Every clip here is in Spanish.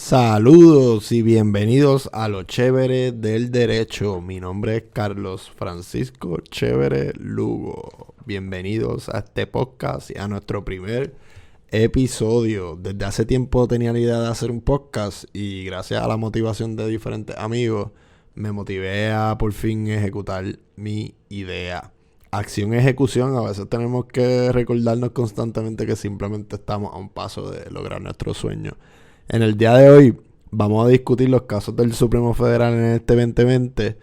Saludos y bienvenidos a lo chévere del derecho. Mi nombre es Carlos Francisco Chévere Lugo. Bienvenidos a este podcast y a nuestro primer episodio. Desde hace tiempo tenía la idea de hacer un podcast y gracias a la motivación de diferentes amigos me motivé a por fin ejecutar mi idea. Acción y ejecución, a veces tenemos que recordarnos constantemente que simplemente estamos a un paso de lograr nuestro sueño. En el día de hoy vamos a discutir los casos del Supremo Federal en este 2020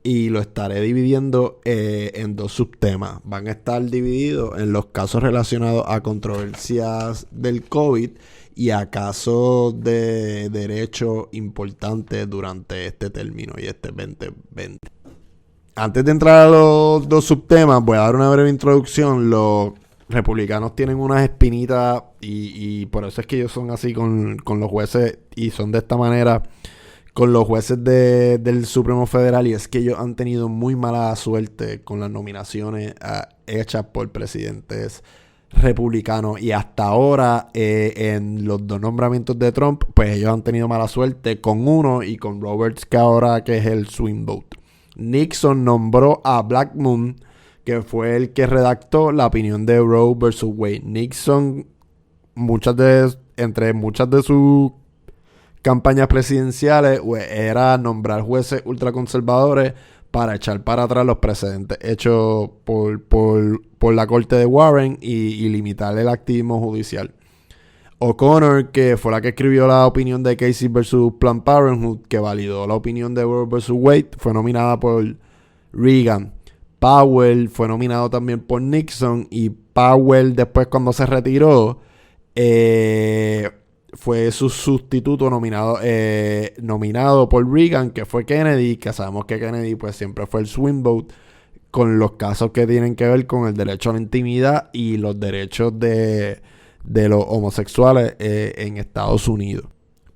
y lo estaré dividiendo en dos subtemas. Van a estar divididos en los casos relacionados a controversias del COVID y a casos de derecho importantes durante este término y este 2020. Antes de entrar a los dos subtemas, voy a dar una breve introducción. Los republicanos tienen unas espinitas y por eso es que ellos son así con los jueces y son de esta manera con los jueces del Supremo Federal, y es que ellos han tenido muy mala suerte con las nominaciones hechas por presidentes republicanos, y hasta ahora en los dos nombramientos de Trump pues ellos han tenido mala suerte con uno y con Roberts, que ahora que es el swing vote. Nixon nombró a Blackmun, que fue el que redactó la opinión de Roe versus Wade. Nixon, entre muchas de sus campañas presidenciales, era nombrar jueces ultraconservadores para echar para atrás los precedentes hechos por la corte de Warren y limitar el activismo judicial. O'Connor, que fue la que escribió la opinión de Casey versus Planned Parenthood, que validó la opinión de Roe versus Wade, fue nominada por Reagan. Powell fue nominado también por Nixon, y Powell después, cuando se retiró, fue su sustituto nominado por Reagan, que fue Kennedy, que sabemos que Kennedy pues siempre fue el swing vote con los casos que tienen que ver con el derecho a la intimidad y los derechos de los homosexuales en Estados Unidos.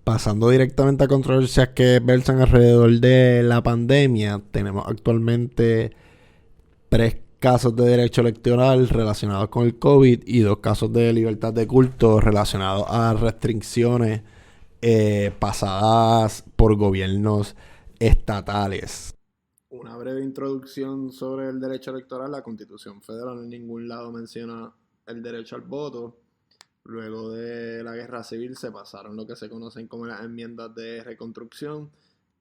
Pasando directamente a controversias que versan alrededor de la pandemia, tenemos actualmente 3 casos de derecho electoral relacionados con el COVID y 2 casos de libertad de culto relacionados a restricciones pasadas por gobiernos estatales. Una breve introducción sobre el derecho electoral. La Constitución Federal en ningún lado menciona el derecho al voto. Luego de la Guerra Civil se pasaron lo que se conocen como las enmiendas de reconstrucción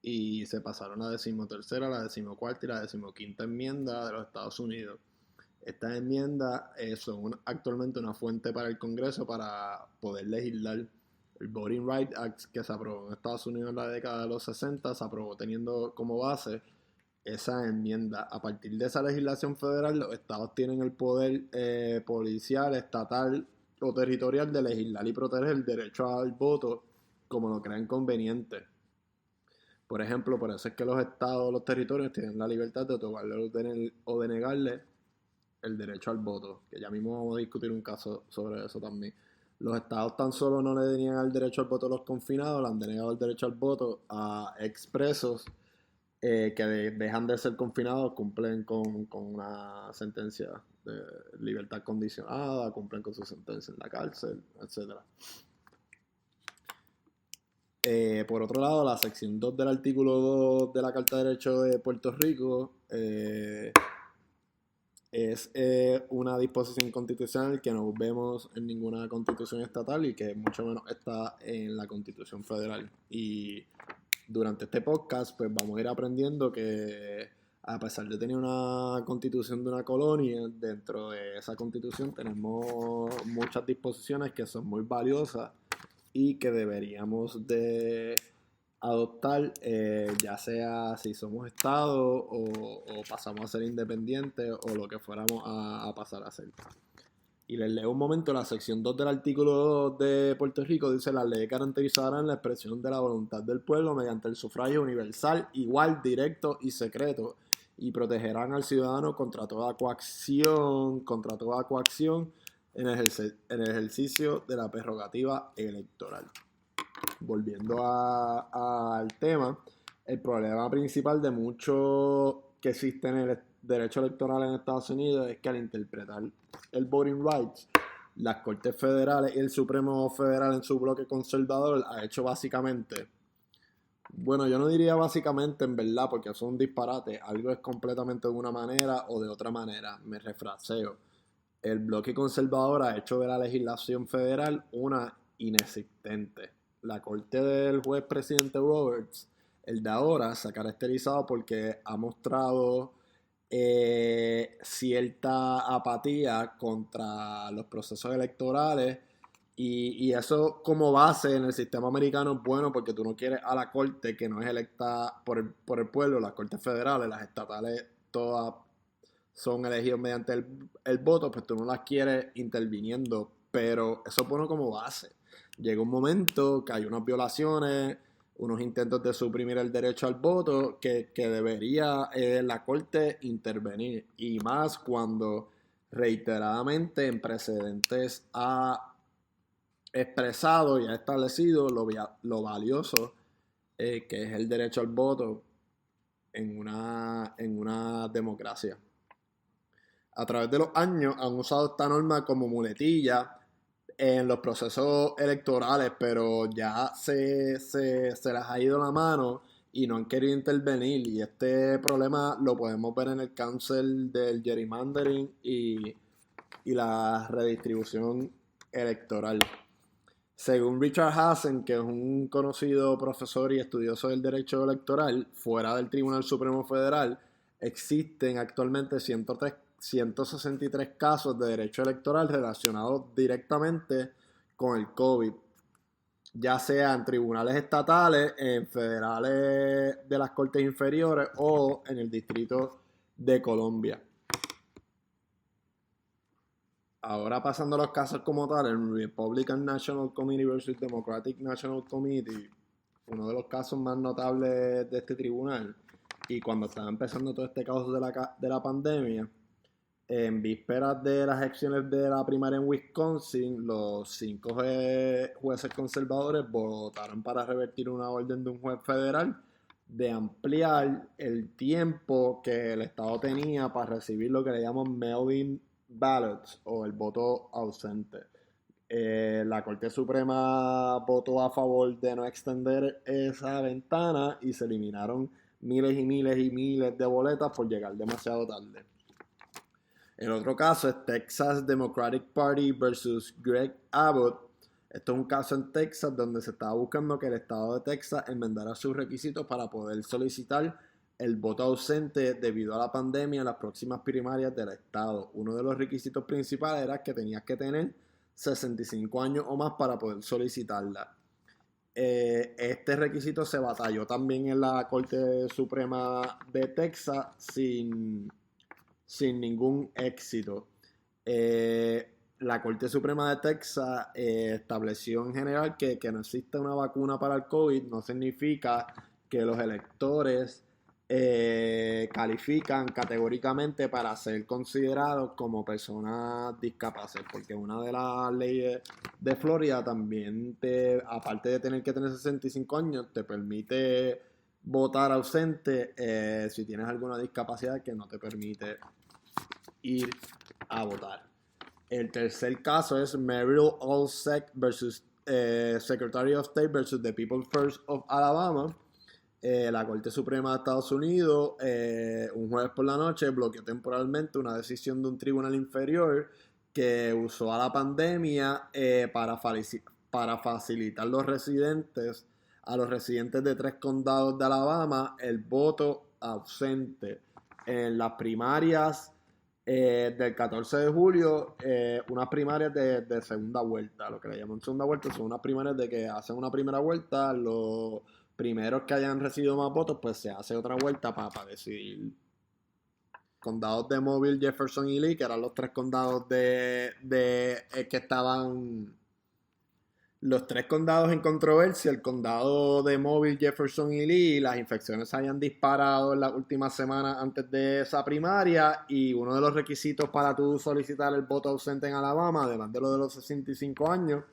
y se pasaron la 13ª, la 14ª y la 15ª enmienda de los Estados Unidos. Estas enmiendas son actualmente una fuente para el Congreso para poder legislar. El Voting Rights Act, que se aprobó en Estados Unidos en la década de los 60, se aprobó teniendo como base esa enmienda. A partir de esa legislación federal, los estados tienen el poder policial, estatal o territorial de legislar y proteger el derecho al voto como lo crean conveniente. Por ejemplo, por eso es que los estados o los territorios tienen la libertad de otorgarle o denegarle el derecho al voto, que ya mismo vamos a discutir un caso sobre eso también. Los estados tan solo no le deniegan el derecho al voto a los confinados, le han denegado el derecho al voto a expresos que dejan de ser confinados, cumplen con una sentencia de libertad condicionada, cumplen con su sentencia en la cárcel, etc. Por otro lado, la sección 2 del artículo 2 de la Carta de Derechos de Puerto Rico es una disposición constitucional que no vemos en ninguna constitución estatal y que mucho menos está en la Constitución Federal. Y durante este podcast pues vamos a ir aprendiendo que a pesar de tener una constitución de una colonia, dentro de esa constitución tenemos muchas disposiciones que son muy valiosas y que deberíamos de adoptar, ya sea si somos Estado o pasamos a ser independientes o lo que fuéramos a pasar a ser. Y les leo un momento la sección 2 del artículo 2 de Puerto Rico. Dice: las leyes garantizarán la expresión de la voluntad del pueblo mediante el sufragio universal, igual, directo y secreto, y protegerán al ciudadano contra toda coacción en el ejercicio de la prerrogativa electoral. Volviendo al tema, el problema principal de mucho que existe en el derecho electoral en Estados Unidos es que al interpretar el voting rights las Cortes Federales y el Supremo Federal en su bloque conservador ha hecho básicamente, bueno, yo no diría básicamente en verdad, porque eso es un disparate, algo es completamente de una manera o de otra manera, me refraseo. El bloque conservador ha hecho de la legislación federal una inexistente. La corte del juez presidente Roberts, el de ahora, se ha caracterizado porque ha mostrado cierta apatía contra los procesos electorales y eso como base en el sistema americano es bueno porque tú no quieres a la corte que no es electa por el pueblo, las cortes federales, las estatales, todas son elegidos mediante el voto, pues tú no las quieres interviniendo, pero eso es bueno como base. Llega un momento que hay unas violaciones, unos intentos de suprimir el derecho al voto que debería la Corte intervenir, y más cuando reiteradamente en precedentes ha expresado y ha establecido lo valioso que es el derecho al voto en una democracia. A través de los años han usado esta norma como muletilla en los procesos electorales, pero ya se les ha ido la mano y no han querido intervenir. Y este problema lo podemos ver en el cáncer del gerrymandering y la redistribución electoral. Según Richard Hasen, que es un conocido profesor y estudioso del derecho electoral fuera del Tribunal Supremo Federal, existen actualmente 163 casos de derecho electoral relacionados directamente con el COVID, ya sea en tribunales estatales, en federales de las Cortes Inferiores o en el Distrito de Colombia. Ahora pasando a los casos como tal, el Republican National Committee versus Democratic National Committee, uno de los casos más notables de este tribunal, y cuando estaba empezando todo este caos de la pandemia, en vísperas de las elecciones de la primaria en Wisconsin, los 5 jueces conservadores votaron para revertir una orden de un juez federal de ampliar el tiempo que el Estado tenía para recibir lo que le llaman mail-in ballots o el voto ausente. La Corte Suprema votó a favor de no extender esa ventana y se eliminaron miles y miles y miles de boletas por llegar demasiado tarde. El otro caso es Texas Democratic Party versus Greg Abbott. Esto es un caso en Texas donde se estaba buscando que el estado de Texas enmendara sus requisitos para poder solicitar el voto ausente debido a la pandemia en las próximas primarias del estado. Uno de los requisitos principales era que tenías que tener 65 años o más para poder solicitarla. Este requisito se batalló también en la Corte Suprema de Texas sin ningún éxito. La Corte Suprema de Texas estableció en general que no existe una vacuna para el COVID no significa que los electores califican categóricamente para ser considerados como personas discapaces, porque una de las leyes de Florida también aparte de tener que tener 65 años, te permite votar ausente si tienes alguna discapacidad que no te permite ir a votar. El tercer caso es Merrill Allsec versus Secretary of State versus the People First of Alabama. La Corte Suprema de Estados Unidos, un jueves por la noche, bloqueó temporalmente una decisión de un tribunal inferior que usó a la pandemia para facilitar a los residentes de 3 condados de Alabama el voto ausente en las primarias del 14 de julio, unas primarias de segunda vuelta. Lo que le llaman segunda vuelta son unas primarias de que hacen una primera vuelta, los primeros que hayan recibido más votos, pues se hace otra vuelta para decidir. Condados de Mobile, Jefferson y Lee, que eran los 3 condados que estaban... Los 3 condados en controversia, el condado de Mobile, Jefferson y Lee, las infecciones se habían disparado en las últimas semanas antes de esa primaria, y uno de los requisitos para tú solicitar el voto ausente en Alabama, además de lo de los 65 años,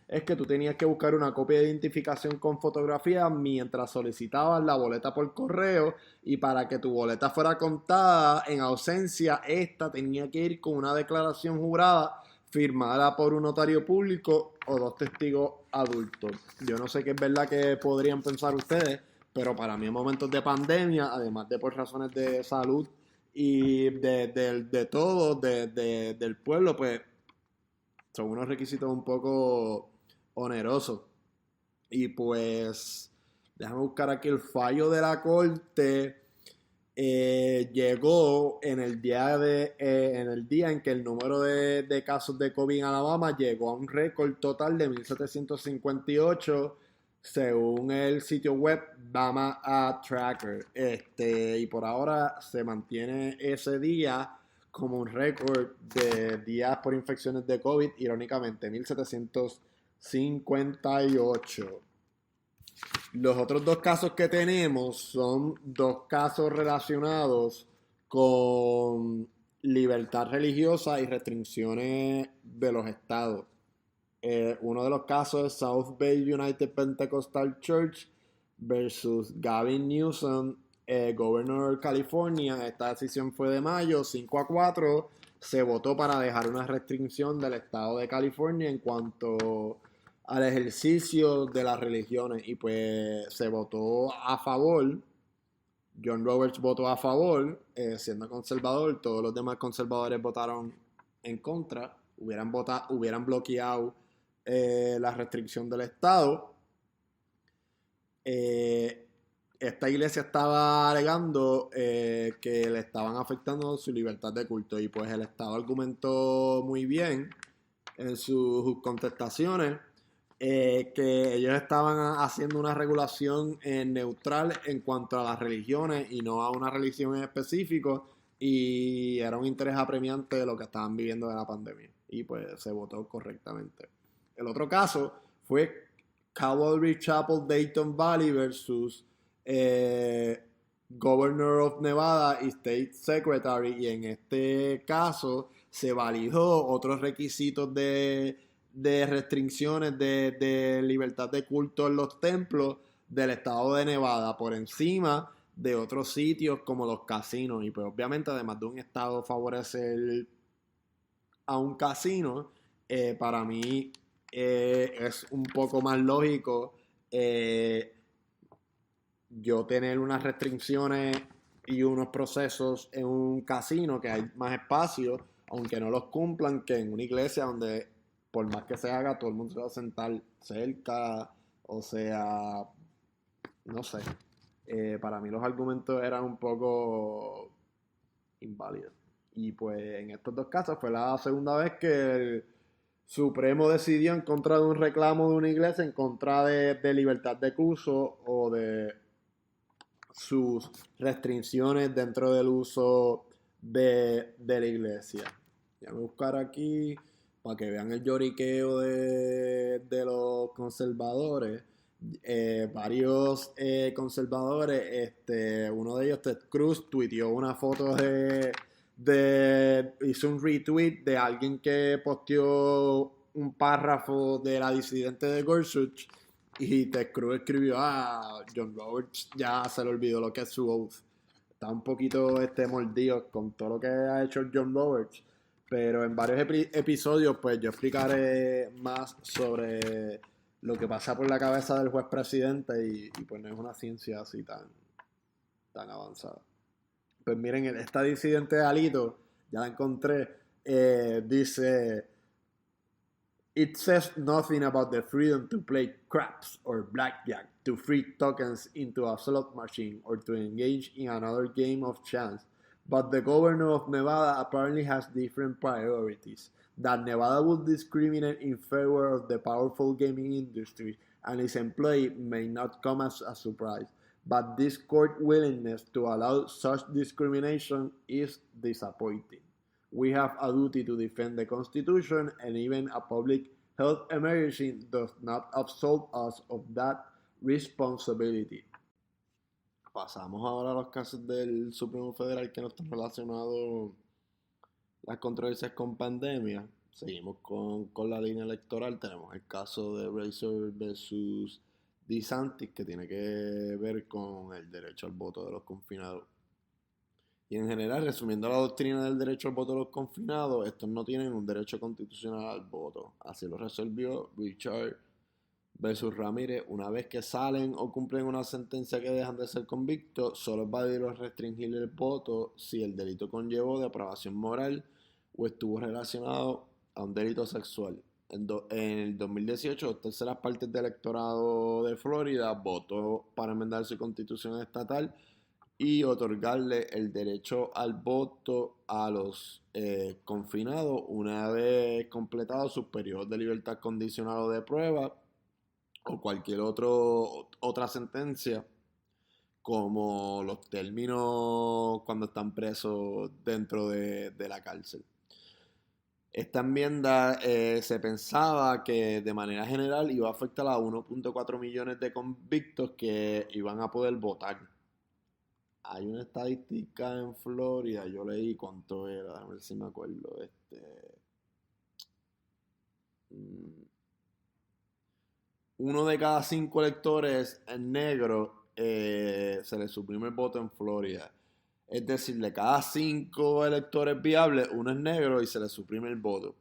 es que tú tenías que buscar una copia de identificación con fotografía mientras solicitabas la boleta por correo, y para que tu boleta fuera contada en ausencia, esta tenía que ir con una declaración jurada firmada por un notario público o dos testigos adultos. Yo no sé qué es verdad que podrían pensar ustedes, pero para mí en momentos de pandemia, además de por razones de salud y de todo, del pueblo, pues son unos requisitos un poco onerosos. Y pues, déjame buscar aquí el fallo de la corte. Llegó en el día en que el número de casos de COVID en Alabama llegó a un récord total de 1.758 según el sitio web Bama Tracker. Y por ahora se mantiene ese día como un récord de días por infecciones de COVID, irónicamente, 1.758. Los otros dos casos que tenemos son dos casos relacionados con libertad religiosa y restricciones de los estados. Uno de los casos es South Bay United Pentecostal Church versus Gavin Newsom, Governor de California. Esta decisión fue de mayo, 5-4. Se votó para dejar una restricción del estado de California en cuanto al ejercicio de las religiones, y pues se votó a favor. John Roberts votó a favor, siendo conservador. Todos los demás conservadores votaron en contra. Hubieran bloqueado la restricción del estado. Esta iglesia estaba alegando que le estaban afectando su libertad de culto, y pues el estado argumentó muy bien en sus contestaciones que ellos estaban haciendo una regulación neutral en cuanto a las religiones y no a una religión en específico, y era un interés apremiante de lo que estaban viviendo de la pandemia, y pues se votó correctamente. El otro caso fue Calvary Chapel Dayton Valley versus Governor of Nevada y State Secretary, y en este caso se validó otros requisitos de restricciones de libertad de culto en los templos del estado de Nevada por encima de otros sitios como los casinos. Y pues obviamente, además de un estado favorecer a un casino, para mí es un poco más lógico yo tener unas restricciones y unos procesos en un casino que hay más espacio, aunque no los cumplan, que en una iglesia donde por más que se haga todo el mundo se va a sentar cerca, o sea, no sé. Para mí los argumentos eran un poco inválidos. Y pues en estos dos casos fue la segunda vez que el Supremo decidió en contra de un reclamo de una iglesia, en contra de libertad de culto o de sus restricciones dentro del uso de la iglesia. Voy a buscar aquí para que vean el lloriqueo de los conservadores. Varios conservadores, uno de ellos, Ted Cruz, tuiteó una foto hizo un retweet de alguien que posteó un párrafo de la disidente de Gorsuch, y Ted Cruz escribió: John Roberts ya se le olvidó lo que es su oath. Está un poquito mordido con todo lo que ha hecho John Roberts, pero en varios episodios pues yo explicaré más sobre lo que pasa por la cabeza del juez presidente, y pues no es una ciencia así tan avanzada. Pues miren, esta disidente de Alito, ya la encontré, dice: It says nothing about the freedom to play craps or blackjack, to free tokens into a slot machine, or to engage in another game of chance. But the governor of Nevada apparently has different priorities. That Nevada would discriminate in favor of the powerful gaming industry and its employees may not come as a surprise. But this court willingness to allow such discrimination is disappointing. We have a duty to defend the Constitution, and even a public health emergency does not absolve us of that responsibility. Pasamos ahora a los casos del Supremo Federal que no están relacionados a las controversias con pandemia. Seguimos con la línea electoral. Tenemos el caso de Razor versus DeSantis, que tiene que ver con el derecho al voto de los confinados. Y en general, resumiendo la doctrina del derecho al voto de los confinados, estos no tienen un derecho constitucional al voto. Así lo resolvió Richard versus Ramírez. Una vez que salen o cumplen una sentencia que dejan de ser convictos, solo es válido restringir el voto si el delito conllevó depravación moral o estuvo relacionado a un delito sexual. En el 2018, 2/3 del electorado de Florida votó para enmendar su constitución estatal y otorgarle el derecho al voto a los confinados una vez completado sus periodos de libertad condicional o de prueba o cualquier otra sentencia, como los términos cuando están presos dentro de la cárcel. Esta enmienda se pensaba que de manera general iba a afectar a 1.4 millones de convictos que iban a poder votar. Hay una estadística en Florida, yo leí cuánto era, a ver si me acuerdo. Mm, Uno de cada 5 electores en negro se le suprime el voto en Florida. Es decir, de cada 5 electores viables, uno es negro y se le suprime el voto.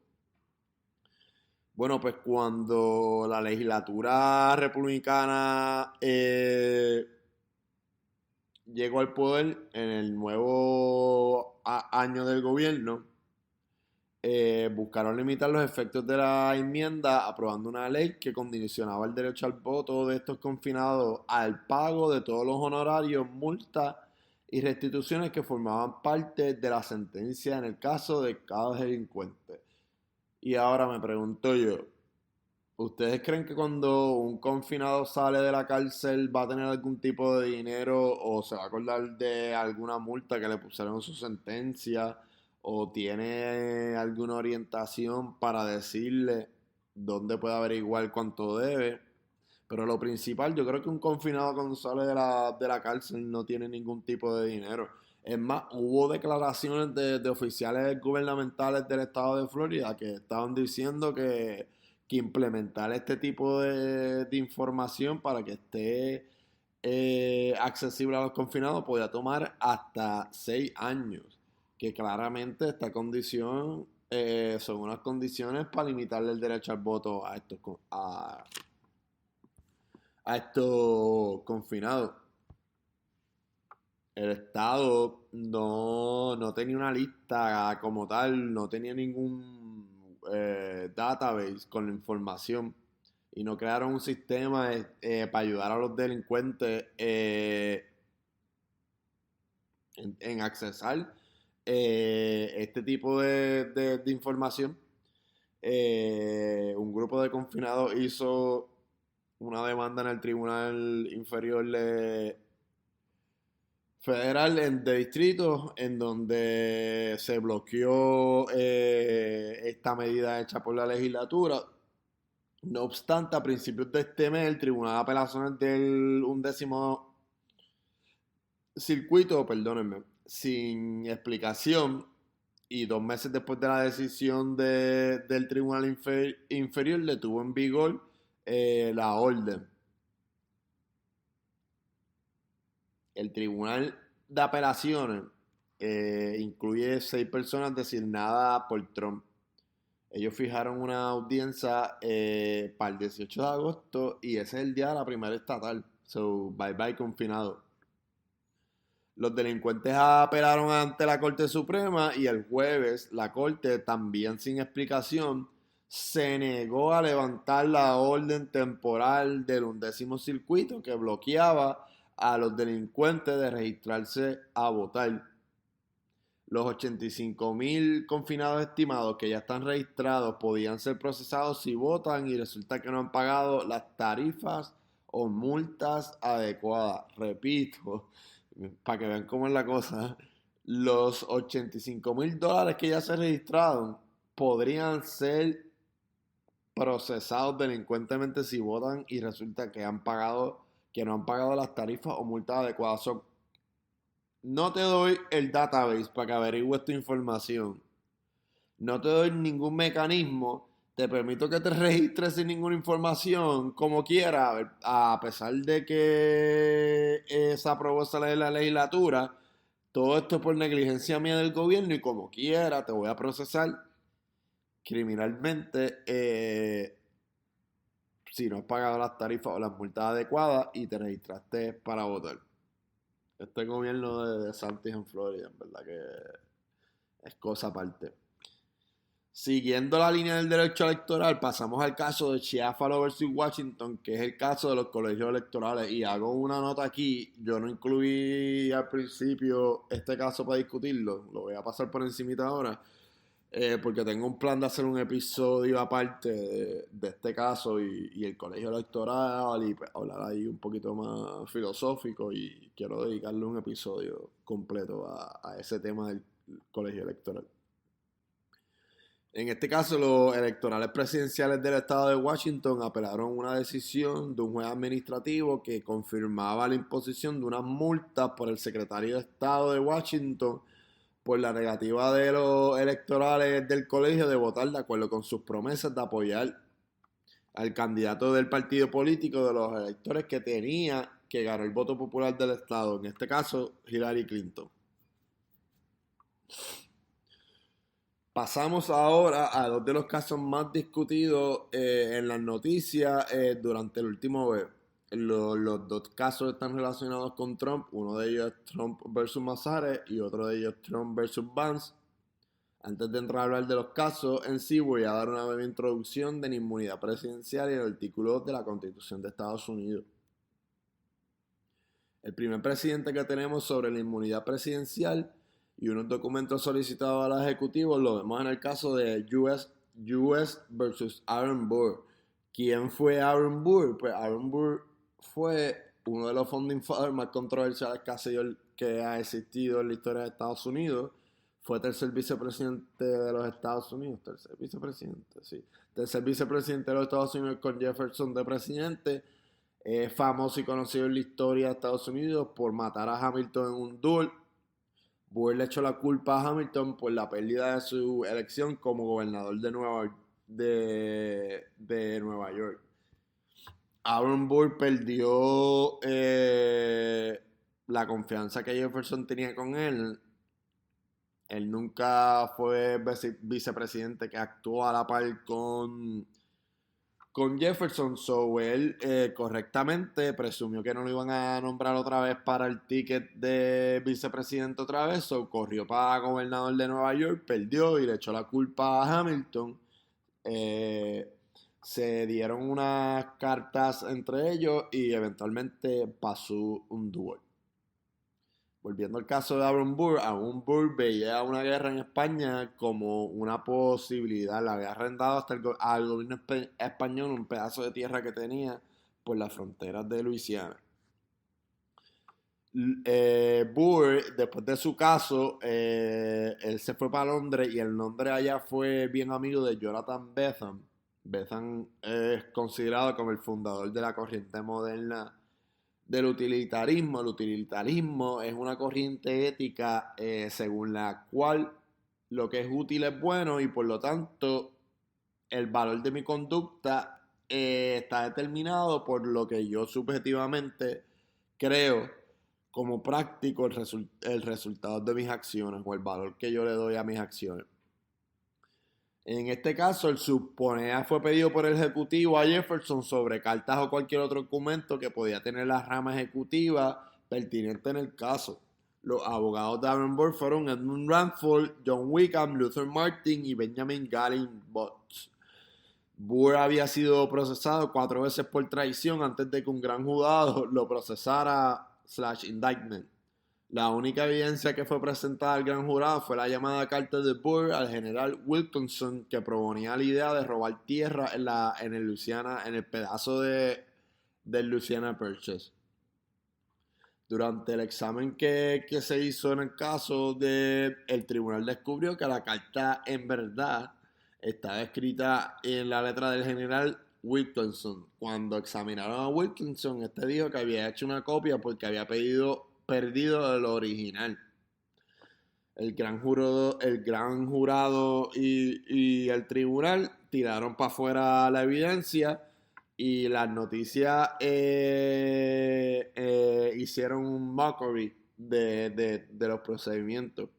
Bueno, pues cuando la legislatura republicana llegó al poder en el nuevo año del gobierno, buscaron limitar los efectos de la enmienda aprobando una ley que condicionaba el derecho al voto de estos confinados al pago de todos los honorarios, multas y restituciones que formaban parte de la sentencia en el caso de cada delincuente. Y ahora me pregunto yo, ¿ustedes creen que cuando un confinado sale de la cárcel va a tener algún tipo de dinero o se va a acordar de alguna multa que le pusieron en su sentencia o tiene alguna orientación para decirle dónde puede averiguar cuánto debe? Pero lo principal, yo creo que un confinado cuando sale de la cárcel no tiene ningún tipo de dinero. Es más, hubo declaraciones de oficiales gubernamentales del estado de Florida que estaban diciendo que implementar este tipo de información para que esté accesible a los confinados podía tomar hasta 6 años. Que claramente esta condición son unas condiciones para limitarle el derecho al voto a estos confinados. El Estado no tenía una lista como tal, no tenía ningún database con la información y no crearon un sistema para ayudar a los delincuentes en accesar este tipo de información. Un grupo de confinados hizo una demanda en el Tribunal Inferior Federal de Distrito, en donde se bloqueó esta medida hecha por la legislatura. No obstante, a principios de este mes, el Tribunal de Apelaciones del 11º Circuito, perdónenme, sin explicación y 2 meses después de la decisión del Tribunal Inferior, le tuvo en vigor la orden. El Tribunal de Apelaciones incluye 6 personas designadas por Trump. Ellos fijaron una audiencia para el 18 de agosto y ese es el día de la primera estatal. So, bye bye confinado. Los delincuentes apelaron ante la Corte Suprema y el jueves la Corte, también sin explicación, se negó a levantar la orden temporal del 11º Circuito que bloqueaba a los delincuentes de registrarse a votar. Los 85,000 confinados estimados que ya están registrados podían ser procesados si votan y resulta que no han pagado las tarifas o multas adecuadas. Repito, para que vean cómo es la cosa, los $85,000 que ya se registraron podrían ser procesados delincuentemente si votan y resulta que no han pagado las tarifas o multas adecuadas. No te doy el database para que averigües tu información. No te doy ningún mecanismo. Te permito que te registres sin ninguna información, como quiera, a pesar de que se aprobó esa ley de la legislatura. Todo esto por negligencia mía del gobierno y como quiera te voy a procesar criminalmente si no has pagado las tarifas o las multas adecuadas y te registraste para votar. Este gobierno de DeSantis en Florida, en verdad que es cosa aparte. Siguiendo la línea del derecho electoral, pasamos al caso de Chiafalo versus Washington, que es el caso de los colegios electorales. Y hago una nota aquí, yo no incluí al principio este caso para discutirlo, lo voy a pasar por encimita ahora, porque tengo un plan de hacer un episodio aparte de este caso y el colegio electoral y pues, hablar ahí un poquito más filosófico y quiero dedicarle un episodio completo a ese tema del colegio electoral. En este caso, los electorales presidenciales del estado de Washington apelaron una decisión de un juez administrativo que confirmaba la imposición de unas multas por el secretario de Estado de Washington por la negativa de los electorales del colegio de votar de acuerdo con sus promesas de apoyar al candidato del partido político de los electores que tenía que ganar el voto popular del estado, en este caso Hillary Clinton. Pasamos ahora a dos de los casos más discutidos en las noticias durante el último mes. Los dos casos están relacionados con Trump. Uno de ellos es Trump versus Massaret y otro de ellos Trump versus Vance. Antes de entrar a hablar de los casos en sí, voy a dar una breve introducción de la inmunidad presidencial y el artículo de la Constitución de Estados Unidos. El primer presidente que tenemos sobre la inmunidad presidencial y unos documentos solicitados al Ejecutivo lo vemos en el caso de US versus Aaron Burr. ¿Quién fue Aaron Burr? Pues Aaron Burr fue uno de los founding fathers más controversiales que ha existido en la historia de Estados Unidos. Fue tercer vicepresidente de los Estados Unidos. Tercer vicepresidente de los Estados Unidos con Jefferson de presidente. Famoso y conocido en la historia de Estados Unidos por matar a Hamilton en un duel. Burr le echó la culpa a Hamilton por la pérdida de su elección como gobernador de Nueva York. Aaron Burr perdió la confianza que Jefferson tenía con él. Él nunca fue vicepresidente que actuó a la par con Jefferson, so él correctamente presumió que no lo iban a nombrar otra vez para el ticket de vicepresidente otra vez, so corrió para gobernador de Nueva York, perdió y le echó la culpa a Hamilton. Se dieron unas cartas entre ellos y eventualmente pasó un duel. Volviendo al caso de Aaron Burr veía una guerra en España como una posibilidad. Le había arrendado hasta al gobierno español un pedazo de tierra que tenía por las fronteras de Luisiana. Burr, después de su caso, él se fue para Londres y en Londres allá fue bien amigo de Jonathan Betham. Betham es considerado como el fundador de la corriente moderna del utilitarismo. El utilitarismo es una corriente ética según la cual lo que es útil es bueno y por lo tanto el valor de mi conducta está determinado por lo que yo subjetivamente creo como práctico el resultado de mis acciones o el valor que yo le doy a mis acciones. En este caso, el subponer fue pedido por el ejecutivo a Jefferson sobre cartas o cualquier otro documento que podía tener la rama ejecutiva pertinente en el caso. Los abogados de Aaron Burr fueron Edmund Ranford, John Wickham, Luther Martin y Benjamin Gallin Butts. Burr había sido procesado 4 veces por traición antes de que un gran jurado lo procesara /indictment. La única evidencia que fue presentada al gran jurado fue la llamada carta de Burr al general Wilkinson que proponía la idea de robar tierra en el pedazo del Louisiana Purchase. Durante el examen que se hizo en el caso, el tribunal descubrió que la carta en verdad estaba escrita en la letra del general Wilkinson. Cuando examinaron a Wilkinson, este dijo que había hecho una copia porque había perdido el original. El gran jurado y el tribunal tiraron para afuera la evidencia y las noticias hicieron un mockery de los procedimientos.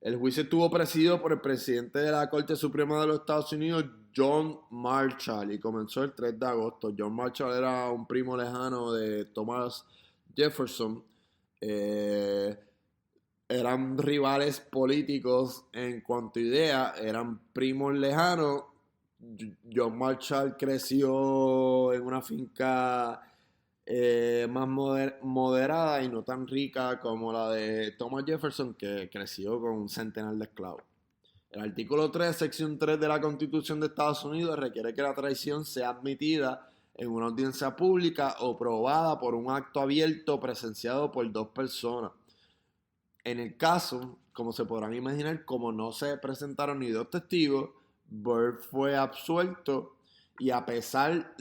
El juicio estuvo presidido por el presidente de la Corte Suprema de los Estados Unidos, John Marshall, y comenzó el 3 de agosto. John Marshall era un primo lejano de Thomas Jefferson. Eran rivales políticos en cuanto a idea, eran primos lejanos. John Marshall creció en una finca más moderada y no tan rica como la de Thomas Jefferson, que creció con un centenar de esclavos. El artículo 3, sección 3 de la Constitución de Estados Unidos requiere que la traición sea admitida en una audiencia pública o probada por un acto abierto presenciado por dos personas. En el caso, como se podrán imaginar, como no se presentaron ni dos testigos, Byrd fue absuelto a pesar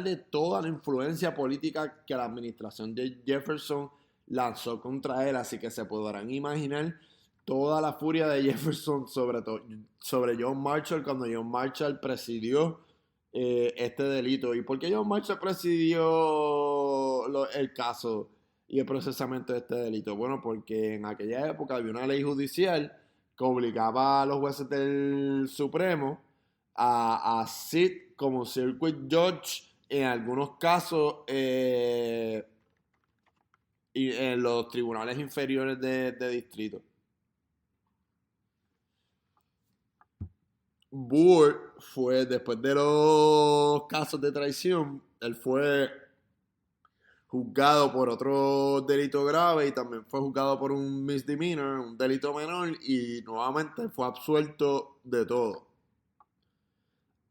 de toda la influencia política que la administración de Jefferson lanzó contra él. Así que se podrán imaginar toda la furia de Jefferson sobre John Marshall cuando John Marshall presidió este delito. ¿Y por qué John Marshall presidió el caso y el procesamiento de este delito? Bueno, porque en aquella época había una ley judicial que obligaba a los jueces del Supremo a sit como circuit judge en algunos casos y en los tribunales inferiores de distrito. Byrd fue, después de los casos de traición, él fue juzgado por otro delito grave y también fue juzgado por un misdemeanor, un delito menor, y nuevamente fue absuelto de todo.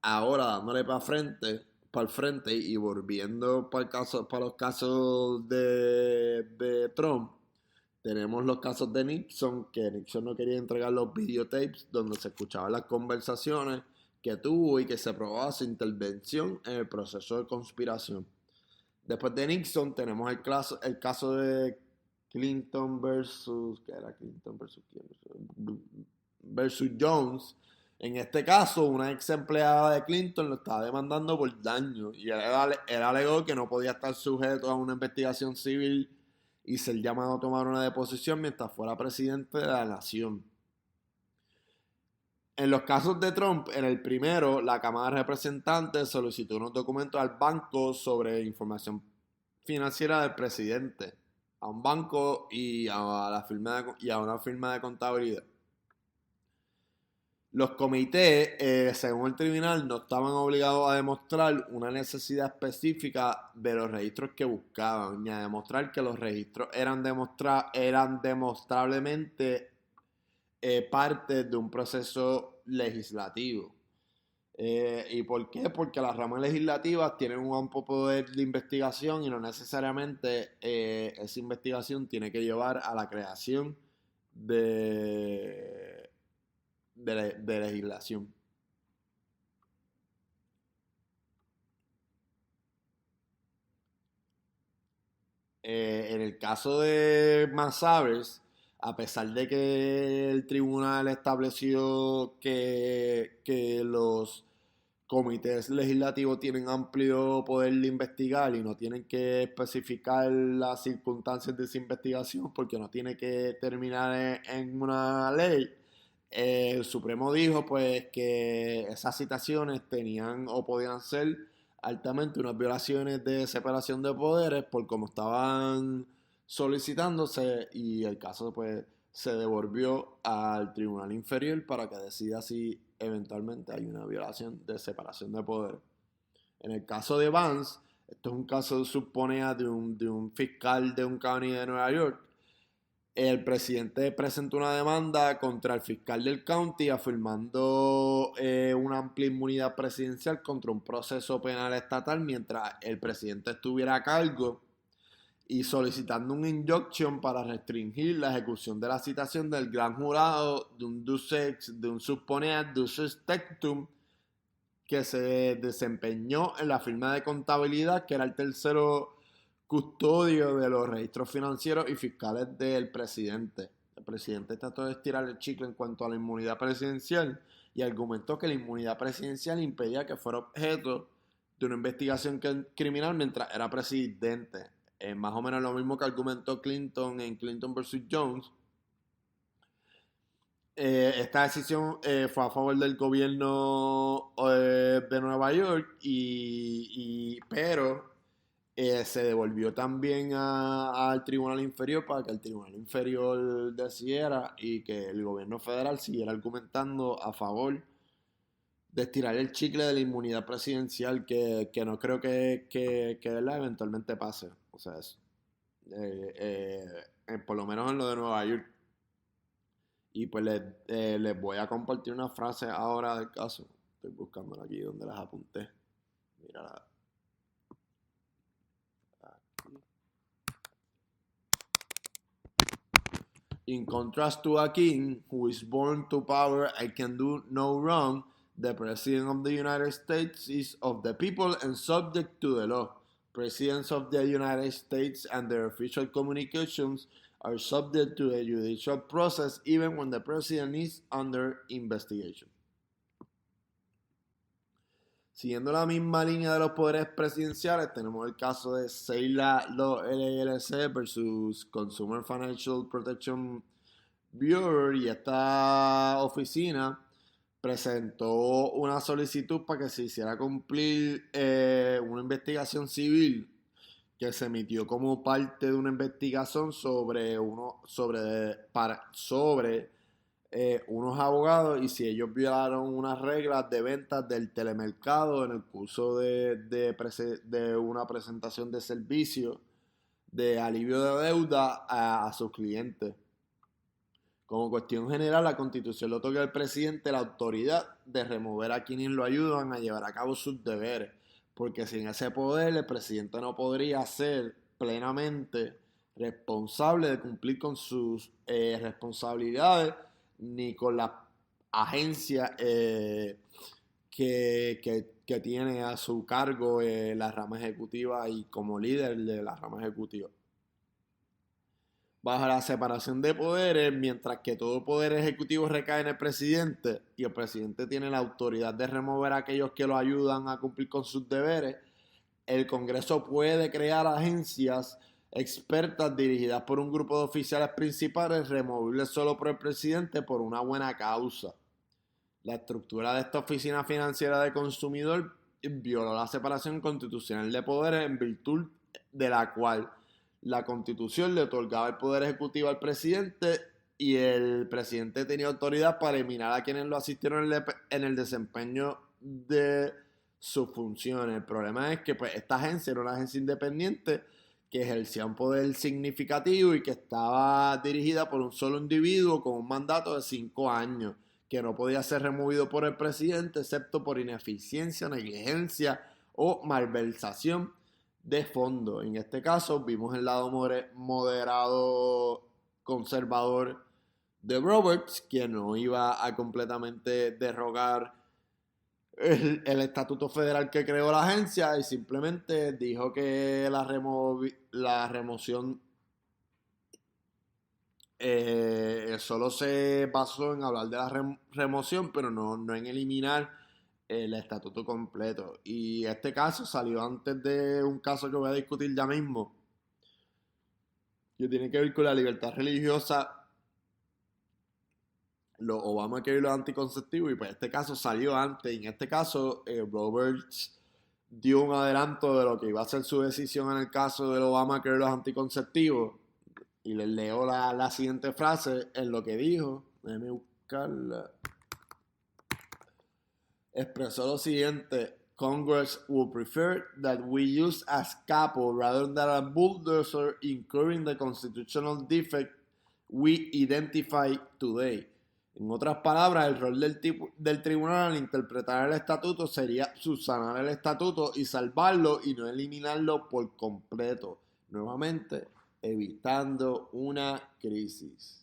Ahora dándole para el frente y volviendo para los casos de Trump, tenemos los casos de Nixon, que Nixon no quería entregar los videotapes donde se escuchaban las conversaciones que tuvo y que se probaba su intervención en el proceso de conspiración. Después de Nixon tenemos el caso de Clinton versus... ¿Qué era Clinton versus quién? Versus Jones. En este caso, una ex empleada de Clinton lo estaba demandando por daño y él alegó que no podía estar sujeto a una investigación civil y ser llamado a tomar una deposición mientras fuera presidente de la nación. En los casos de Trump, en el primero, la Cámara de Representantes solicitó unos documentos al banco sobre información financiera del presidente, a un banco y a una firma de contabilidad. Los comités, según el tribunal, no estaban obligados a demostrar una necesidad específica de los registros que buscaban, ni a demostrar que los registros eran demostrablemente parte de un proceso legislativo. ¿Y por qué? Porque las ramas legislativas tienen un amplio poder de investigación y no necesariamente esa investigación tiene que llevar a la creación de legislación. En el caso de Massavers, a pesar de que el tribunal estableció que los comités legislativos tienen amplio poder de investigar y no tienen que especificar las circunstancias de esa investigación porque no tiene que terminar en una ley, el Supremo dijo pues que esas citaciones tenían o podían ser altamente unas violaciones de separación de poderes por cómo estaban solicitándose y el caso pues se devolvió al tribunal inferior para que decida si eventualmente hay una violación de separación de poderes. En el caso de Vance, esto es un caso supone de un fiscal de un county de Nueva York. El presidente presentó una demanda contra el fiscal del county afirmando una amplia inmunidad presidencial contra un proceso penal estatal mientras el presidente estuviera a cargo y solicitando un injunction para restringir la ejecución de la citación del gran jurado de un supponea duces tectum que se desempeñó en la firma de contabilidad que era el tercero custodio de los registros financieros y fiscales del presidente. El presidente trató de estirar el chicle en cuanto a la inmunidad presidencial y argumentó que la inmunidad presidencial impedía que fuera objeto de una investigación criminal mientras era presidente. más o menos lo mismo que argumentó Clinton en Clinton versus Jones. Esta decisión fue a favor del gobierno de Nueva York, pero se devolvió también al tribunal inferior para que el tribunal inferior decidiera y que el gobierno federal siguiera argumentando a favor de estirar el chicle de la inmunidad presidencial, que no creo que ¿verdad? Eventualmente pase. O sea, por lo menos en lo de Nueva York. Y pues les voy a compartir una frase ahora del caso. Estoy buscándola aquí donde las apunté. Mira. In contrast to a king who is born to power and can do no wrong, the President of the United States is of the people and subject to the law. Presidents of the United States and their official communications are subject to the judicial process even when the President is under investigation. Siguiendo la misma línea de los poderes presidenciales, tenemos el caso de Seila Law LLC versus Consumer Financial Protection Bureau, y esta oficina presentó una solicitud para que se hiciera cumplir una investigación civil que se emitió como parte de una investigación sobre unos abogados y si ellos violaron unas reglas de ventas del telemercado en el curso de una presentación de servicio de alivio de deuda a sus clientes. Como cuestión general, la Constitución le otorga al presidente la autoridad de remover a quienes lo ayudan a llevar a cabo sus deberes, porque sin ese poder el presidente no podría ser plenamente responsable de cumplir con sus responsabilidades ni con la agencia que tiene a su cargo la rama ejecutiva y como líder de la rama ejecutiva. Bajo la separación de poderes, mientras que todo poder ejecutivo recae en el presidente y el presidente tiene la autoridad de remover a aquellos que lo ayudan a cumplir con sus deberes, el Congreso puede crear agencias expertas dirigidas por un grupo de oficiales principales removibles solo por el presidente por una buena causa. La estructura de esta oficina financiera de consumidor violó la separación constitucional de poderes en virtud de la cual la Constitución le otorgaba el poder ejecutivo al presidente y el presidente tenía autoridad para eliminar a quienes lo asistieron en el desempeño de sus funciones. El problema es que pues, esta agencia era una agencia independiente que ejercía un poder significativo y que estaba dirigida por un solo individuo con un mandato de 5 años, que no podía ser removido por el presidente excepto por ineficiencia, negligencia o malversación de fondo. En este caso vimos el lado moderado conservador de Roberts, que no iba a completamente derrogar el estatuto federal que creó la agencia y simplemente dijo que la remoción solo se basó en hablar de la remoción, pero no en eliminar el estatuto completo. Y este caso salió antes de un caso que voy a discutir ya mismo, que tiene que ver con la libertad religiosa, los Obamacare y los anticonceptivos, y pues este caso salió antes. Y en este caso Roberts dio un adelanto de lo que iba a ser su decisión en el caso del Obamacare y los anticonceptivos, y les leo la siguiente frase en lo que dijo. Déjenme buscarla. Expresó lo siguiente: Congress would prefer that we use a scalpel rather than a bulldozer, incurring the constitutional defect we identify today. En otras palabras, el rol del tribunal al interpretar el estatuto sería subsanar el estatuto y salvarlo y no eliminarlo por completo, nuevamente evitando una crisis.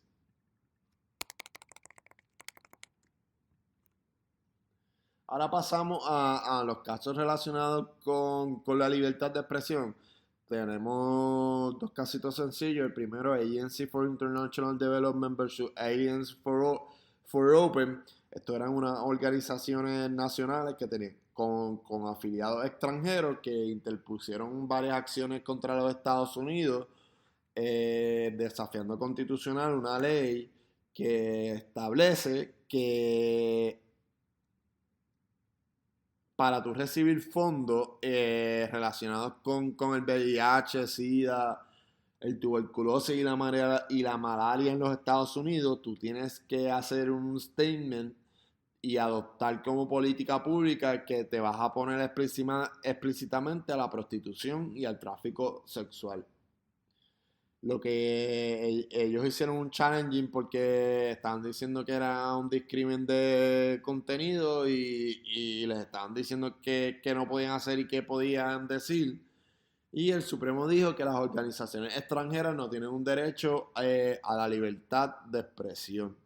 Ahora pasamos a los casos relacionados con la libertad de expresión. Tenemos dos casitos sencillos. El primero, Agency for International Development versus Alliance for Open. Estos eran unas organizaciones nacionales que con afiliados extranjeros que interpusieron varias acciones contra los Estados Unidos, desafiando constitucional una ley que establece que para tú recibir fondos relacionados con el VIH, SIDA, el tuberculosis y la malaria en los Estados Unidos, tú tienes que hacer un statement y adoptar como política pública que te vas a poner explícitamente a la prostitución y al tráfico sexual. Lo que ellos hicieron un challenging porque estaban diciendo que era un discrimen de contenido y les estaban diciendo que no podían hacer y que podían decir. Y el Supremo dijo que las organizaciones extranjeras no tienen un derecho a la libertad de expresión.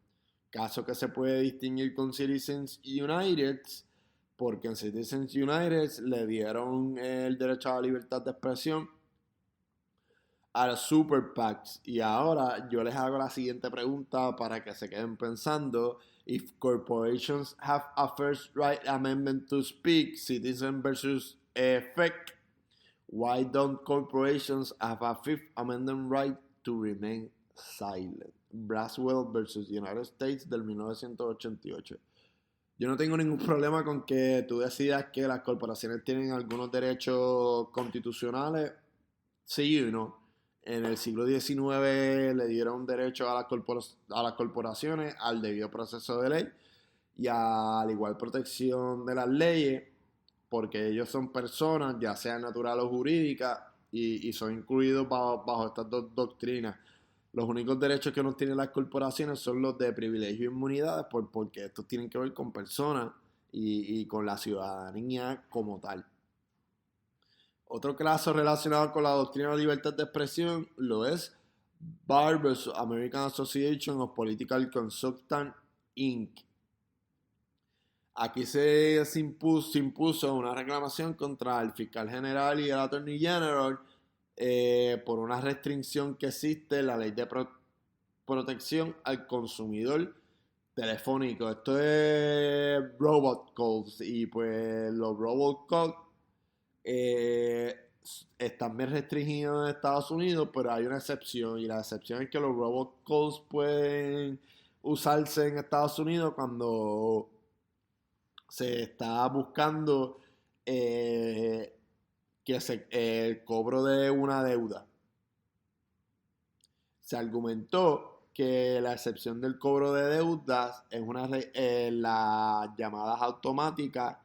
Caso que se puede distinguir con Citizens United, porque en Citizens United le dieron el derecho a la libertad de expresión a los super PACs. Y ahora yo les hago la siguiente pregunta para que se queden pensando. If corporations have a first right amendment to speak, citizen versus effect, why don't corporations have a fifth amendment right to remain silent? Braswell versus United States del 1988. Yo no tengo ningún problema con que tú decidas que las corporaciones tienen algunos derechos constitucionales, sí o no. En el siglo XIX le dieron derecho a las corporaciones al debido proceso de ley y a la igual protección de las leyes, porque ellos son personas, ya sean natural o jurídicas, y son incluidos bajo estas dos doctrinas. Los únicos derechos que no tienen las corporaciones son los de privilegio e inmunidades, porque estos tienen que ver con personas y con la ciudadanía como tal. Otro caso relacionado con la doctrina de libertad de expresión lo es Barr vs. American Association of Political Consultants, Inc. Aquí se impuso una reclamación contra el fiscal general y el attorney general por una restricción que existe en la ley de protección al consumidor telefónico. Esto es robot calls, y pues los robot calls están bien restringidos en Estados Unidos, pero hay una excepción, y la excepción es que los robot calls pueden usarse en Estados Unidos cuando se está buscando el cobro de una deuda. Se argumentó que la excepción del cobro de deudas en las llamadas automáticas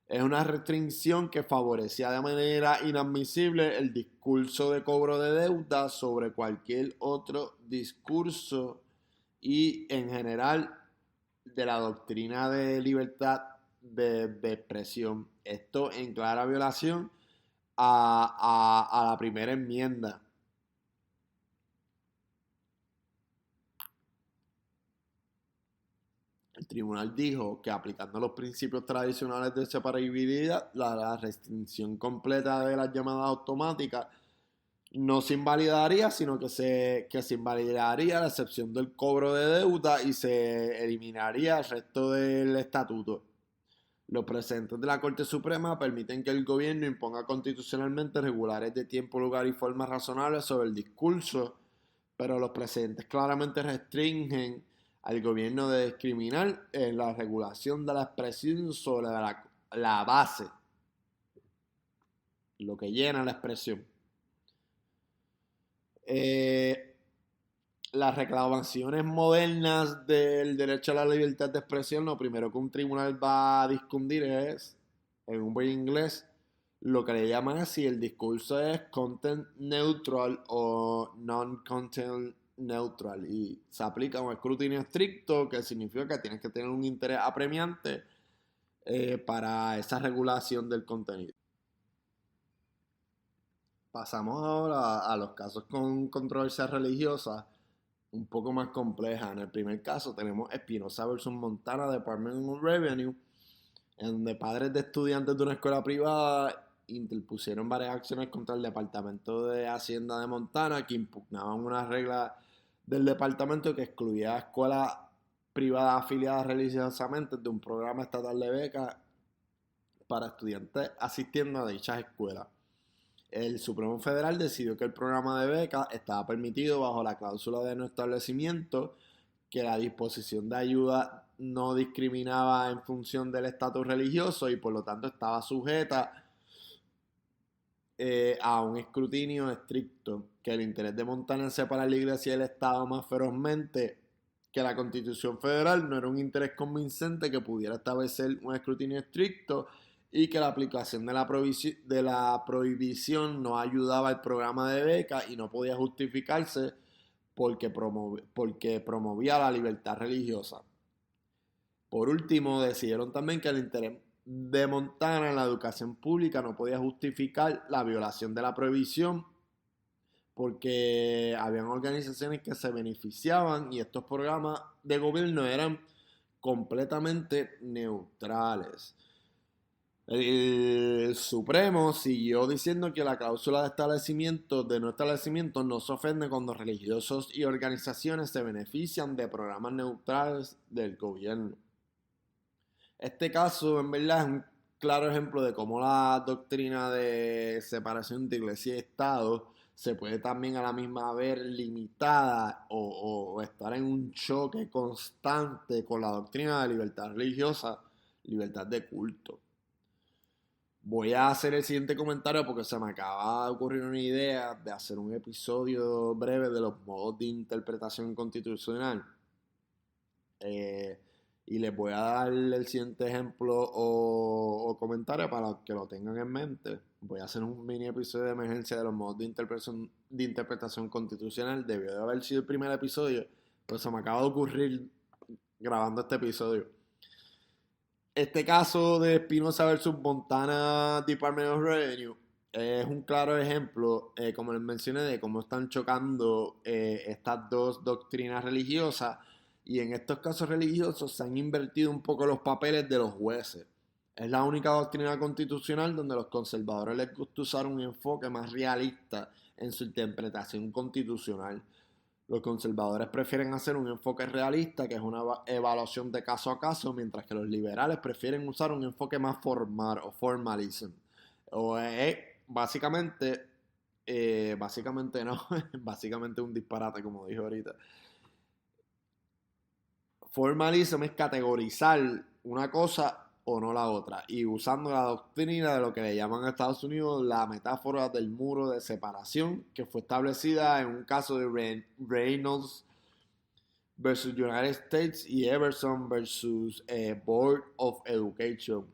es una restricción que favorecía de manera inadmisible el discurso de cobro de deudas sobre cualquier otro discurso y en general de la doctrina de libertad de expresión. Esto en clara violación a la primera enmienda. El tribunal dijo que aplicando los principios tradicionales de separabilidad, la restricción completa de las llamadas automáticas no se invalidaría, sino que se invalidaría la excepción del cobro de deuda y se eliminaría el resto del estatuto. Los precedentes de la Corte Suprema permiten que el gobierno imponga constitucionalmente regulares de tiempo, lugar y forma razonables sobre el discurso, pero los precedentes claramente restringen al gobierno de discriminar en la regulación de la expresión sobre la base, lo que llena la expresión. Las reclamaciones modernas del derecho a la libertad de expresión, lo primero que un tribunal va a discutir es, en un buen inglés, lo que le llaman es si el discurso es content neutral o non-content neutral, y se aplica un escrutinio estricto, que significa que tienes que tener un interés apremiante para esa regulación del contenido. Pasamos ahora a los casos con controversias religiosas un poco más complejas. En el primer caso tenemos Espinosa versus Montana, Department of Revenue, en donde padres de estudiantes de una escuela privada interpusieron varias acciones contra el Departamento de Hacienda de Montana, que impugnaban una regla del departamento que excluía a escuelas privadas afiliadas religiosamente de un programa estatal de becas para estudiantes asistiendo a dichas escuelas. El Supremo Federal decidió que el programa de becas estaba permitido bajo la cláusula de no establecimiento, que la disposición de ayuda no discriminaba en función del estatus religioso y por lo tanto estaba sujeta a un escrutinio estricto, que el interés de Montana en separar la iglesia y el Estado más ferozmente que la Constitución Federal no era un interés convincente que pudiera establecer un escrutinio estricto y que la aplicación de la prohibición no ayudaba al programa de becas y no podía justificarse porque promovía la libertad religiosa. Por último, decidieron también que el interés de Montana en la educación pública no podía justificar la violación de la prohibición porque habían organizaciones que se beneficiaban y estos programas de gobierno eran completamente neutrales. El Supremo siguió diciendo que la cláusula de no establecimiento no se ofende cuando religiosos y organizaciones se benefician de programas neutrales del gobierno. Este caso, en verdad, es un claro ejemplo de cómo la doctrina de separación de iglesia y Estado se puede también a la misma vez limitada o estar en un choque constante con la doctrina de libertad religiosa, libertad de culto. Voy a hacer el siguiente comentario porque se me acaba de ocurrir una idea de hacer un episodio breve de los modos de interpretación constitucional. Y les voy a dar el siguiente ejemplo o comentario para que lo tengan en mente. Voy a hacer un mini episodio de emergencia de los modos de interpretación constitucional. Debió de haber sido el primer episodio, pero se me acaba de ocurrir grabando este episodio. Este caso de Espinosa versus Montana Department of Revenue es un claro ejemplo, como les mencioné, de cómo están chocando estas dos doctrinas religiosas. Y en estos casos religiosos se han invertido un poco los papeles de los jueces. Es la única doctrina constitucional donde los conservadores les gusta usar un enfoque más realista en su interpretación constitucional. Los conservadores prefieren hacer un enfoque realista, que es una evaluación de caso a caso, mientras que los liberales prefieren usar un enfoque más formal o formalism. O básicamente no, básicamente un disparate, como dije ahorita. Formalism es categorizar una cosa o no la otra, y usando la doctrina de lo que le llaman en Estados Unidos la metáfora del muro de separación, que fue establecida en un caso de Reynolds versus United States y Everson versus Board of Education.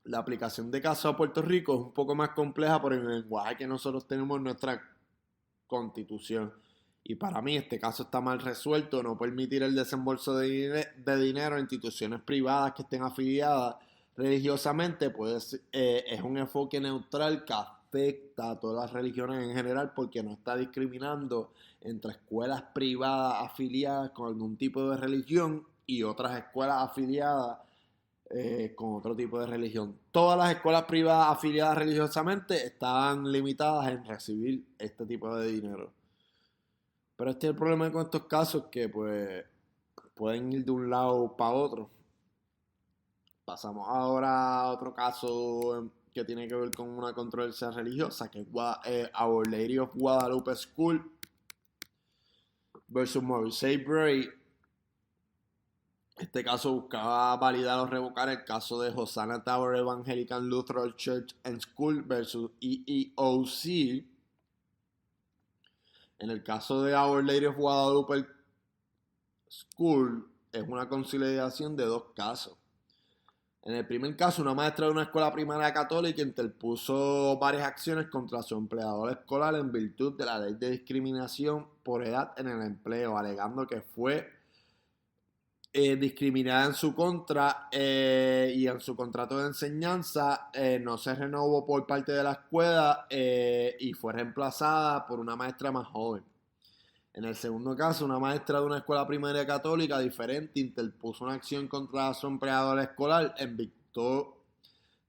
La aplicación de caso a Puerto Rico es un poco más compleja por el lenguaje que nosotros tenemos en nuestra constitución. Y para mí este caso está mal resuelto, no permitir el desembolso de dinero a instituciones privadas que estén afiliadas religiosamente es un enfoque neutral que afecta a todas las religiones en general porque no está discriminando entre escuelas privadas afiliadas con algún tipo de religión y otras escuelas afiliadas con otro tipo de religión. Todas las escuelas privadas afiliadas religiosamente estaban limitadas en recibir este tipo de dinero. Pero este es el problema con estos casos, que pues pueden ir de un lado para otro. Pasamos ahora a otro caso que tiene que ver con una controversia religiosa, que es Our Lady of Guadalupe School versus Morrissey Bray. Este caso buscaba validar o revocar el caso de Hosanna Tower Evangelical Lutheran Church and School versus EEOC. En el caso de Our Lady of Guadalupe School, es una conciliación de dos casos. En el primer caso, una maestra de una escuela primaria católica interpuso varias acciones contra su empleador escolar en virtud de la ley de discriminación por edad en el empleo, alegando que fue discriminada en su contra y en su contrato de enseñanza no se renovó por parte de la escuela y fue reemplazada por una maestra más joven. En el segundo caso, una maestra de una escuela primaria católica diferente interpuso una acción contra su empleador escolar en virtud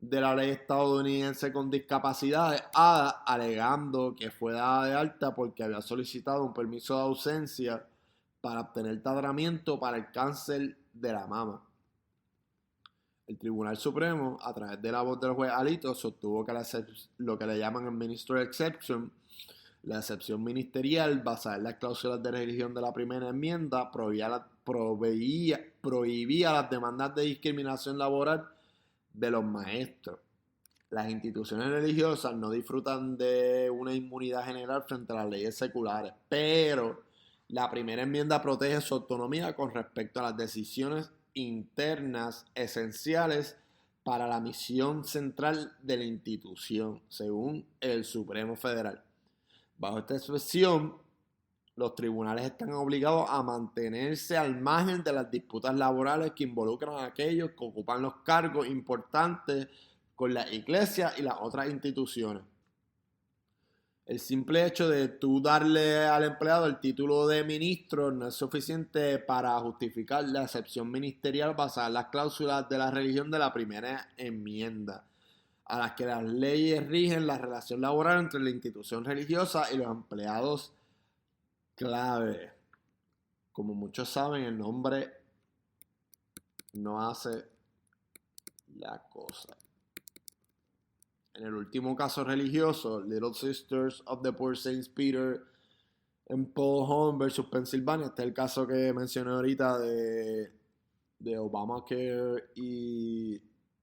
de la ley estadounidense con discapacidades, ADA, alegando que fue dada de alta porque había solicitado un permiso de ausencia para obtener tratamiento para el cáncer de la mama. El Tribunal Supremo, a través de la voz del juez Alito, sostuvo que lo que le llaman el Minister Exception, la excepción ministerial basada en las cláusulas de religión de la primera enmienda, prohibía las demandas de discriminación laboral de los maestros. Las instituciones religiosas no disfrutan de una inmunidad general frente a las leyes seculares, pero la primera enmienda protege su autonomía con respecto a las decisiones internas esenciales para la misión central de la institución, según el Supremo Federal. Bajo esta expresión, los tribunales están obligados a mantenerse al margen de las disputas laborales que involucran a aquellos que ocupan los cargos importantes con la iglesia y las otras instituciones. El simple hecho de tú darle al empleado el título de ministro no es suficiente para justificar la excepción ministerial basada en las cláusulas de la religión de la primera enmienda, a las que las leyes rigen la relación laboral entre la institución religiosa y los empleados clave. Como muchos saben, el nombre no hace la cosa. En el último caso religioso, Little Sisters of the Poor Saint Peter en Paul Home versus Pennsylvania, este es el caso que mencioné ahorita de Obamacare y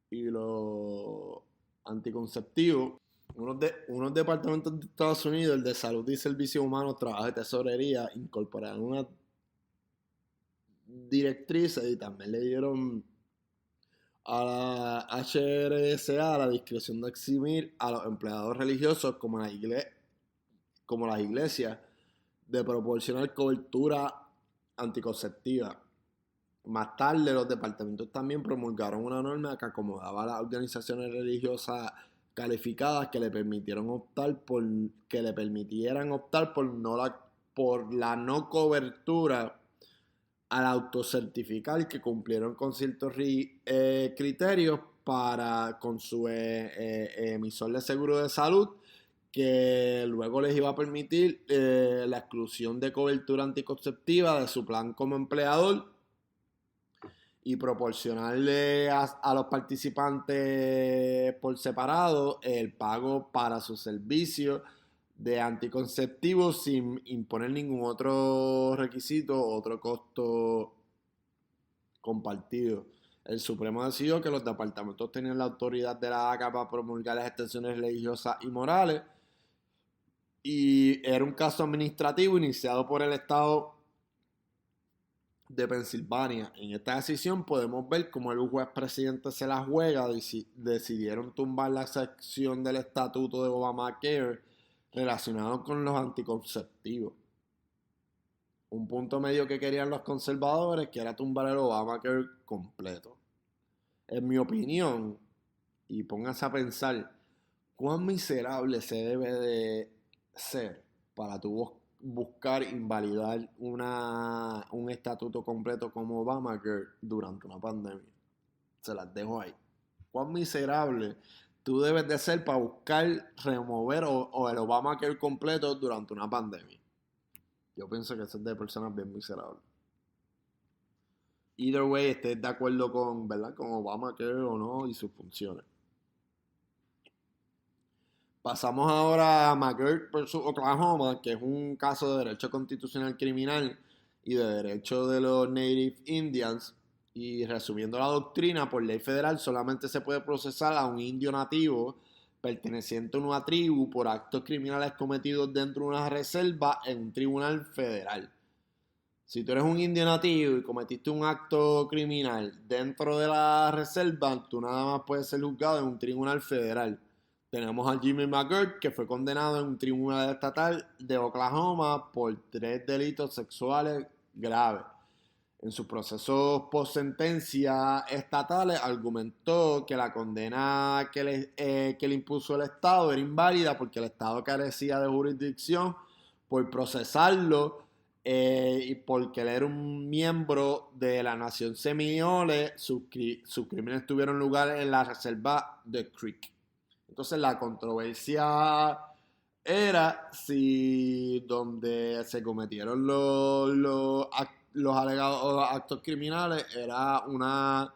los anticonceptivos. Unos departamentos de Estados Unidos, el de Salud y Servicios Humanos, Trabajo y Tesorería, incorporaron una directrices y también le dieron a la HRSA la discreción de eximir a los empleados religiosos como las iglesias de proporcionar cobertura anticonceptiva. Más tarde, los departamentos también promulgaron una norma que acomodaba a las organizaciones religiosas calificadas que le permitieran optar por por la no cobertura al autocertificar que cumplieron con ciertos criterios con su emisor de seguro de salud, que luego les iba a permitir la exclusión de cobertura anticonceptiva de su plan como empleador y proporcionarle a los participantes por separado el pago para sus servicios de anticonceptivos sin imponer ningún otro requisito o otro costo compartido. El Supremo decidió que los departamentos tenían la autoridad de la ACA para promulgar las extensiones religiosas y morales, y era un caso administrativo iniciado por el estado de Pensilvania. En esta decisión podemos ver cómo el juez presidente se la juega. Decidieron tumbar la sección del estatuto de Obamacare relacionado con los anticonceptivos. Un punto medio que querían los conservadores, que era tumbar el Obamacare completo. En mi opinión, y pónganse a pensar, cuán miserable se debe de ser para tu buscar invalidar un estatuto completo como Obamacare durante una pandemia. Se las dejo ahí. Cuán miserable tú debes de ser para buscar remover o el Obamacare completo durante una pandemia. Yo pienso que eso es de personas bien miserables. Either way, estés de acuerdo con, ¿verdad?, con Obamacare o no y sus funciones. Pasamos ahora a McGirt versus Oklahoma, que es un caso de derecho constitucional criminal y de derecho de los Native Indians. Y resumiendo la doctrina, por ley federal solamente se puede procesar a un indio nativo perteneciente a una tribu por actos criminales cometidos dentro de una reserva en un tribunal federal. Si tú eres un indio nativo y cometiste un acto criminal dentro de la reserva, tú nada más puedes ser juzgado en un tribunal federal. Tenemos a Jimmy McGirt, que fue condenado en un tribunal estatal de Oklahoma por 3 delitos sexuales graves. En sus procesos post sentencia estatales argumentó que la condena que le impuso el Estado era inválida porque el Estado carecía de jurisdicción por procesarlo y porque él era un miembro de la nación Seminole. Sus crímenes tuvieron lugar en la reserva de Creek. Entonces la controversia era si donde se cometieron los alegados actos criminales era una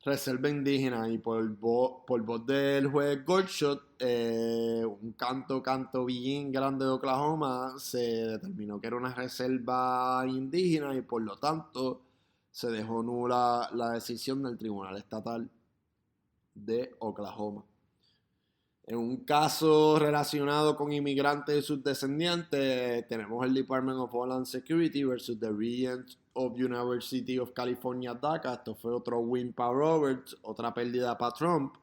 reserva indígena y por voz del juez Goldshot, un canto bien grande de Oklahoma, se determinó que era una reserva indígena y por lo tanto se dejó nula la decisión del Tribunal Estatal de Oklahoma. En un caso relacionado con inmigrantes y sus descendientes, tenemos el Department of Homeland Security versus the Regent of University of California, DACA. Esto fue otro win para Roberts, otra pérdida para Trump.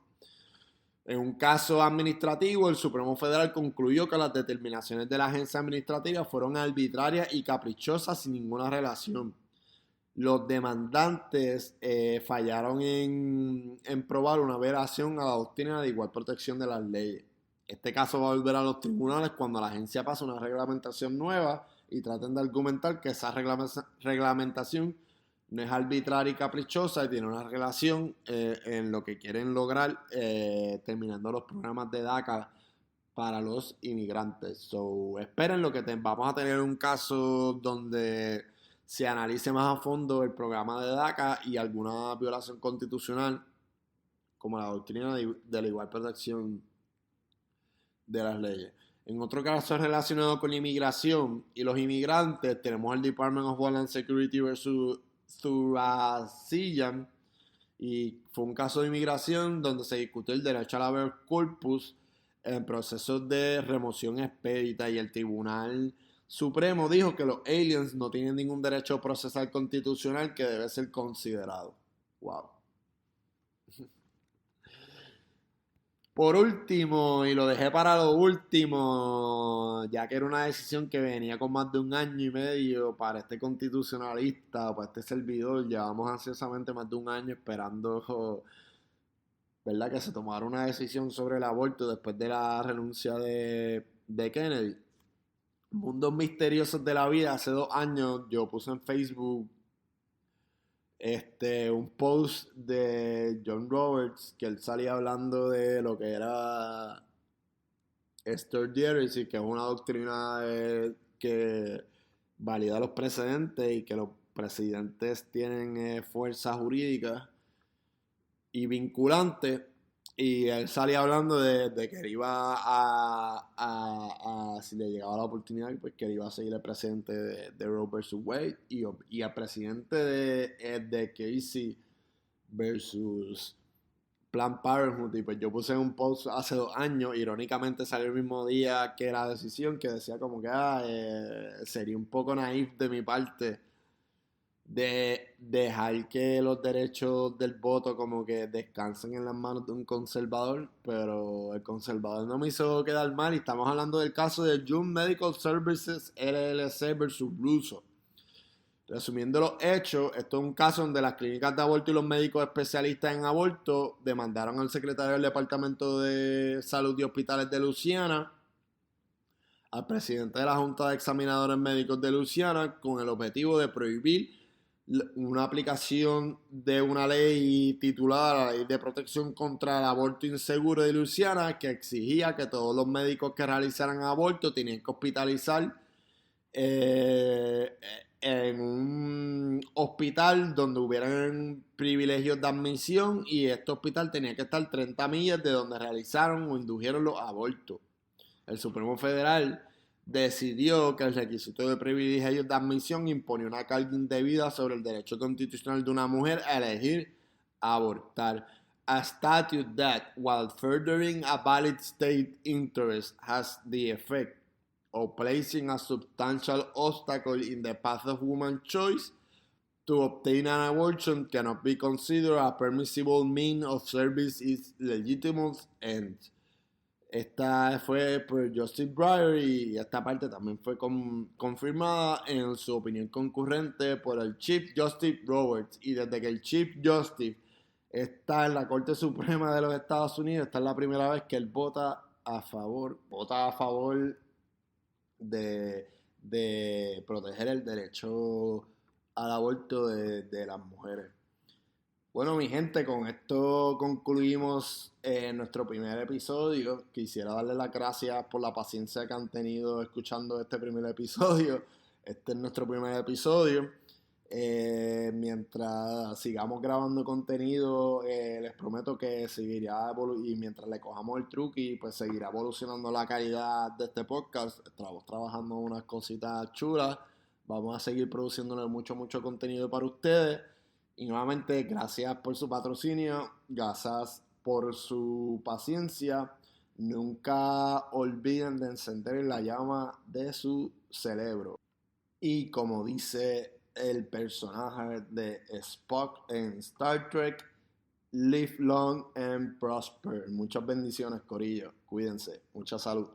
En un caso administrativo, el Supremo Federal concluyó que las determinaciones de la agencia administrativa fueron arbitrarias y caprichosas sin ninguna relación. Los demandantes fallaron en probar una violación a la doctrina de igual protección de las leyes. Este caso va a volver a los tribunales cuando la agencia pase una reglamentación nueva y traten de argumentar que esa reglamentación no es arbitraria y caprichosa y tiene una relación en lo que quieren lograr terminando los programas de DACA para los inmigrantes. So, esperen lo que vamos a tener un caso donde se analice más a fondo el programa de DACA y alguna violación constitucional como la doctrina de la igual protección de las leyes. En otro caso relacionado con la inmigración y los inmigrantes, tenemos el Department of Homeland Security versus Thurasian, y fue un caso de inmigración donde se discutió el derecho al habeas corpus en procesos de remoción expedita y el Tribunal Supremo dijo que los aliens no tienen ningún derecho procesal constitucional que debe ser considerado. Wow. Por último, y lo dejé para lo último, ya que era una decisión que venía con más de 1 año y medio para este constitucionalista, para este servidor, llevamos ansiosamente más de 1 año esperando, ¿verdad?, que se tomara una decisión sobre el aborto después de la renuncia de Kennedy. Mundos misteriosos de la vida. Hace 2 años yo puse en Facebook un post de John Roberts que él salía hablando de lo que era Third Heresy, que es una doctrina que valida los precedentes y que los presidentes tienen fuerza jurídica y vinculante. Y él salía hablando de que él iba si le llegaba la oportunidad, pues que él iba a seguir el presidente de Roe versus Wade y al presidente de Casey versus Planned Parenthood. Y pues yo puse un post hace 2 años, irónicamente salió el mismo día que la decisión, que decía como que sería un poco naif de mi parte de dejar que los derechos del voto como que descansen en las manos de un conservador, pero el conservador no me hizo quedar mal y estamos hablando del caso de June Medical Services LLC versus Russo. Resumiendo los hechos, esto es un caso donde las clínicas de aborto y los médicos especialistas en aborto demandaron al secretario del Departamento de Salud y Hospitales de Luisiana, al presidente de la Junta de Examinadores Médicos de Luisiana, con el objetivo de prohibir una aplicación de una ley titulada la Ley de Protección contra el Aborto Inseguro de Luisiana, que exigía que todos los médicos que realizaran aborto tenían que hospitalizar en un hospital donde hubieran privilegios de admisión, y este hospital tenía que estar 30 millas de donde realizaron o indujeron los abortos. El Supremo Federal decidió que el requisito de privilegios de admisión imponía una carga indebida sobre el derecho constitucional de una mujer a elegir abortar. A statute that, while furthering a valid state interest, has the effect of placing a substantial obstacle in the path of woman's choice to obtain an abortion, cannot be considered a permissible means of service its legitimate end. Esta fue por Justice Breyer y esta parte también fue confirmada en su opinión concurrente por el Chief Justice Roberts. Y desde que el Chief Justice está en la Corte Suprema de los Estados Unidos, esta es la primera vez que él vota a favor de proteger el derecho al aborto de las mujeres. Bueno, mi gente, con esto concluimos nuestro primer episodio. Quisiera darle las gracias por la paciencia que han tenido escuchando este primer episodio. Este es nuestro primer episodio. Mientras sigamos grabando contenido, les prometo que seguirá y mientras le cojamos el truque, y pues seguirá evolucionando la calidad de este podcast. Estamos trabajando unas cositas chulas. Vamos a seguir produciéndole mucho contenido para ustedes. Y nuevamente, gracias por su patrocinio, gracias por su paciencia. Nunca olviden de encender la llama de su cerebro. Y como dice el personaje de Spock en Star Trek, live long and prosper. Muchas bendiciones, corillo. Cuídense. Mucha salud.